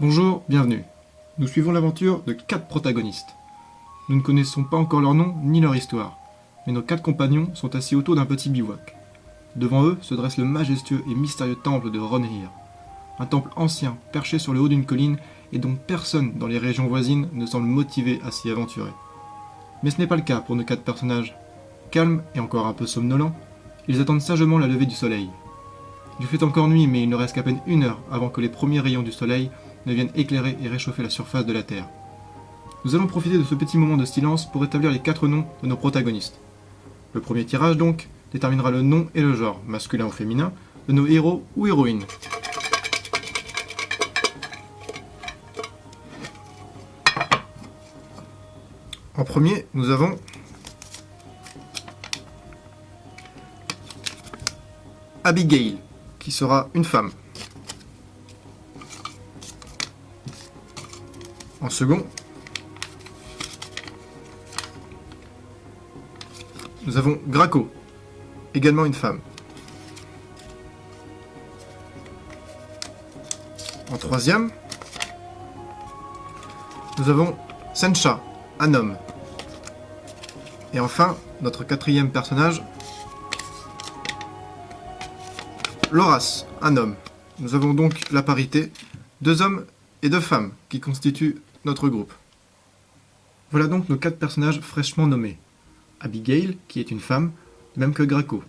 Bonjour, bienvenue. Nous suivons l'aventure de 4 protagonistes. Nous ne connaissons pas encore leur nom ni leur histoire, mais nos 4 compagnons sont assis autour d'un petit bivouac. Devant eux se dresse le majestueux et mystérieux temple de Ronhir, un temple ancien perché sur le haut d'une colline et dont personne dans les régions voisines ne semble motivé à s'y aventurer. Mais ce n'est pas le cas pour nos 4 personnages. Calmes et encore un peu somnolents, ils attendent sagement la levée du soleil. Il fait encore nuit, mais il ne reste qu'à peine 1 heure avant que les premiers rayons du soleil ne viennent éclairer et réchauffer la surface de la Terre. Nous allons profiter de ce petit moment de silence pour établir les 4 noms de nos protagonistes. Le premier tirage donc déterminera le nom et le genre, masculin ou féminin, de nos héros ou héroïnes. En premier, nous avons Abigail, qui sera une femme. En second, nous avons Graco, également une femme. En troisième, nous avons Sencha, un homme. Et enfin, notre quatrième personnage, Loras, un homme. Nous avons donc la parité, 2 hommes et 2 femmes qui constituent notre groupe. Voilà donc nos 4 personnages fraîchement nommés. Abigail, qui est une femme, de même que Graco.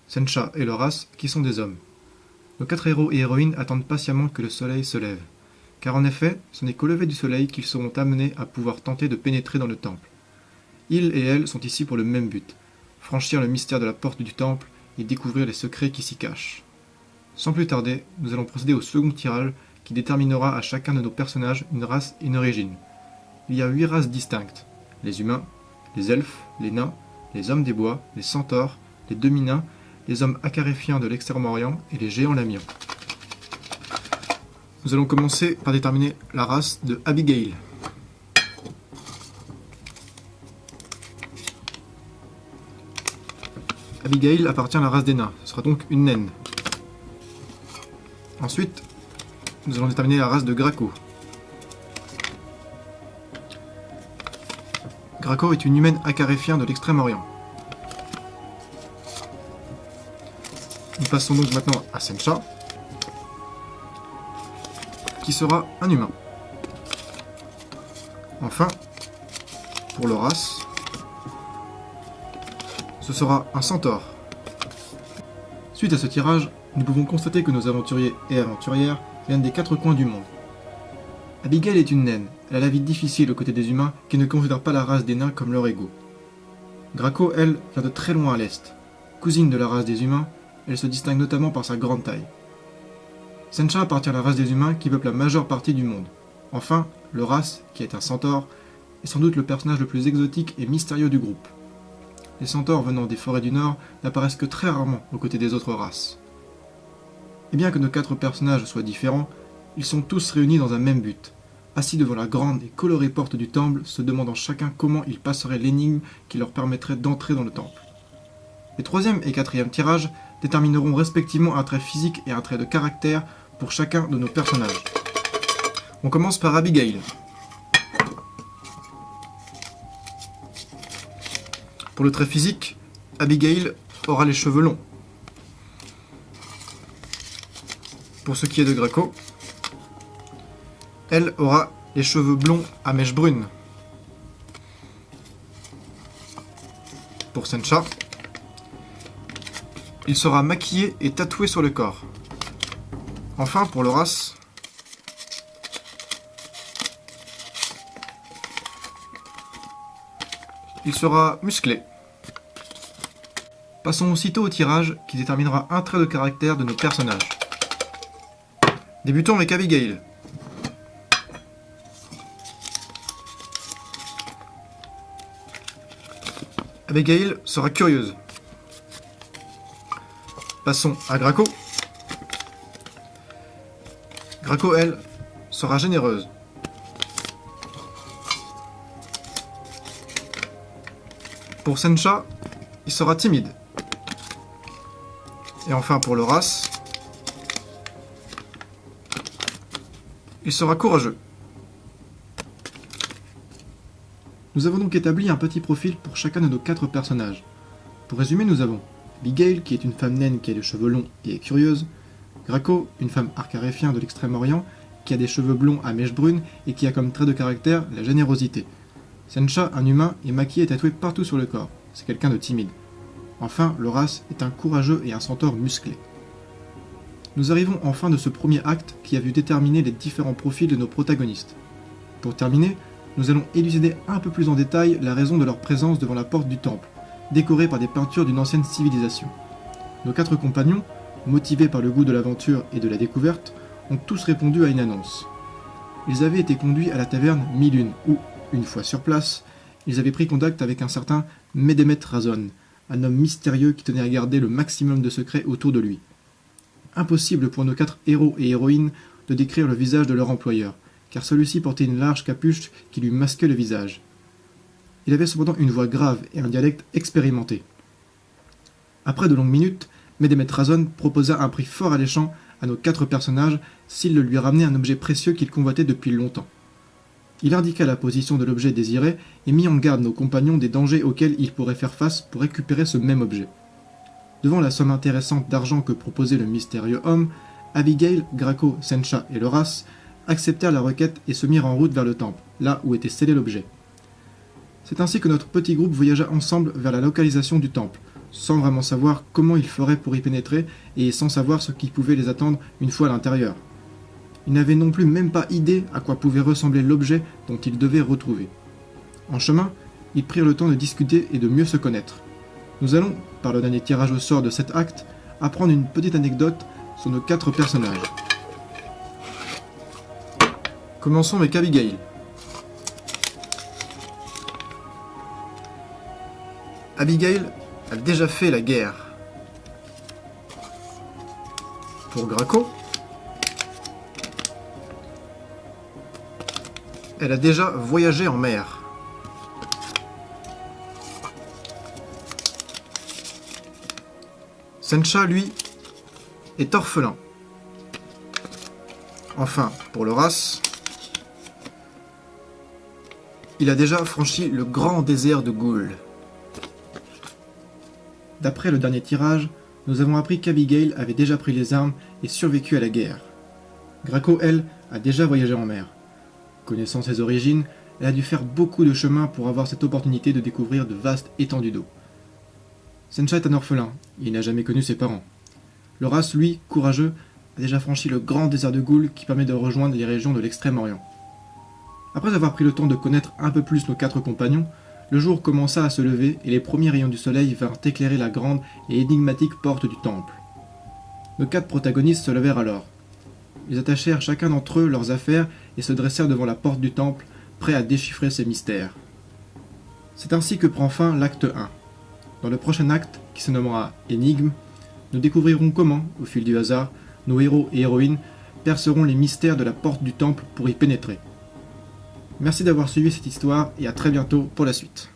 Sencha et Loras, qui sont des hommes. Nos 4 héros et héroïnes attendent patiemment que le soleil se lève. Car en effet, ce n'est qu'au lever du soleil qu'ils seront amenés à pouvoir tenter de pénétrer dans le temple. Ils et elles sont ici pour le même but, franchir le mystère de la porte du temple et découvrir les secrets qui s'y cachent. Sans plus tarder, nous allons procéder au second tirage qui déterminera à chacun de nos personnages une race et une origine. Il y a 8 races distinctes: les humains, les elfes, les nains, les hommes des bois, les centaures, les demi-nains, les hommes acaréfiens de l'Extrême-Orient et les géants lamiens. Nous allons commencer par déterminer la race de Abigail. Abigail appartient à la race des nains, ce sera donc une naine. Ensuite, nous allons déterminer la race de Graco. Graco est une humaine acaréfien de l'Extrême-Orient. Nous passons donc maintenant à Sencha, qui sera un humain. Enfin, pour Loras, ce sera un centaure. Suite à ce tirage, nous pouvons constater que nos aventuriers et aventurières viennent des 4 coins du monde. Abigail est une naine, elle a la vie difficile aux côtés des humains qui ne considèrent pas la race des nains comme leur égaux. Graco, elle, vient de très loin à l'est. Cousine de la race des humains, elle se distingue notamment par sa grande taille. Sencha appartient à la race des humains qui peuple la majeure partie du monde. Enfin, Loras, qui est un centaure, est sans doute le personnage le plus exotique et mystérieux du groupe. Les centaures venant des forêts du Nord n'apparaissent que très rarement aux côtés des autres races. Et bien que nos 4 personnages soient différents, ils sont tous réunis dans un même but, assis devant la grande et colorée porte du temple, se demandant chacun comment ils passeraient l'énigme qui leur permettrait d'entrer dans le temple. Les 3e et 4e tirages détermineront respectivement un trait physique et un trait de caractère pour chacun de nos personnages. On commence par Abigail. Pour le trait physique, Abigail aura les cheveux longs. Pour ce qui est de Graco, elle aura les cheveux blonds à mèches brunes. Pour Sencha, il sera maquillé et tatoué sur le corps. Enfin, pour Loras, il sera musclé. Passons aussitôt au tirage qui déterminera un trait de caractère de nos personnages. Débutons avec Abigail. Abigail sera curieuse. Passons à Graco. Graco, elle, sera généreuse. Pour Sencha, il sera timide. Et enfin pour Loras, Il sera courageux. Nous avons donc établi un petit profil pour chacun de nos 4 personnages. Pour résumer, nous avons Abigail, qui est une femme naine qui a des cheveux longs et est curieuse. Graco, une femme arcaréfien de l'Extrême-Orient, qui a des cheveux blonds à mèches brunes et qui a comme trait de caractère la générosité. Sencha, un humain, est maquillé et tatoué partout sur le corps. C'est quelqu'un de timide. Enfin, Loras est un courageux et un centaure musclé. Nous arrivons en fin de ce premier acte qui a vu déterminer les différents profils de nos protagonistes. Pour terminer, nous allons élucider un peu plus en détail la raison de leur présence devant la porte du temple, décorée par des peintures d'une ancienne civilisation. Nos 4 compagnons, motivés par le goût de l'aventure et de la découverte, ont tous répondu à une annonce. Ils avaient été conduits à la taverne Mille-Une, où, une fois sur place, ils avaient pris contact avec un certain Medemet Razon, un homme mystérieux qui tenait à garder le maximum de secrets autour de lui. Impossible pour nos 4 héros et héroïnes de décrire le visage de leur employeur, car celui-ci portait une large capuche qui lui masquait le visage. Il avait cependant une voix grave et un dialecte expérimenté. Après de longues minutes, Medemet Razon proposa un prix fort alléchant à nos 4 personnages s'ils le lui ramenaient un objet précieux qu'il convoitait depuis longtemps. Il indiqua la position de l'objet désiré et mit en garde nos compagnons des dangers auxquels ils pourraient faire face pour récupérer ce même objet. Devant la somme intéressante d'argent que proposait le mystérieux homme, Abigail, Graco, Sencha et Loras acceptèrent la requête et se mirent en route vers le temple, là où était scellé l'objet. C'est ainsi que notre petit groupe voyagea ensemble vers la localisation du temple, sans vraiment savoir comment ils feraient pour y pénétrer et sans savoir ce qui pouvait les attendre une fois à l'intérieur. Ils n'avaient non plus même pas idée à quoi pouvait ressembler l'objet dont ils devaient retrouver. En chemin, ils prirent le temps de discuter et de mieux se connaître. Nous allons, par le dernier tirage au sort de cet acte, apprendre une petite anecdote sur nos 4 personnages. Commençons avec Abigail. Abigail a déjà fait la guerre. Pour Graco, elle a déjà voyagé en mer. Sencha, lui, est orphelin. Enfin, pour Loras, il a déjà franchi le grand désert de Goul. D'après le dernier tirage, nous avons appris qu'Abigail avait déjà pris les armes et survécu à la guerre. Graco, elle, a déjà voyagé en mer. Connaissant ses origines, elle a dû faire beaucoup de chemin pour avoir cette opportunité de découvrir de vastes étendues d'eau. Sencha est un orphelin, il n'a jamais connu ses parents. Loras, lui, courageux, a déjà franchi le grand désert de Goul qui permet de rejoindre les régions de l'Extrême-Orient. Après avoir pris le temps de connaître un peu plus nos 4 compagnons, le jour commença à se lever et les premiers rayons du soleil vinrent éclairer la grande et énigmatique porte du temple. Nos 4 protagonistes se levèrent alors. Ils attachèrent chacun d'entre eux leurs affaires et se dressèrent devant la porte du temple, prêts à déchiffrer ses mystères. C'est ainsi que prend fin l'acte 1. Dans le prochain acte, qui se nommera Énigme, nous découvrirons comment, au fil du hasard, nos héros et héroïnes perceront les mystères de la porte du temple pour y pénétrer. Merci d'avoir suivi cette histoire et à très bientôt pour la suite.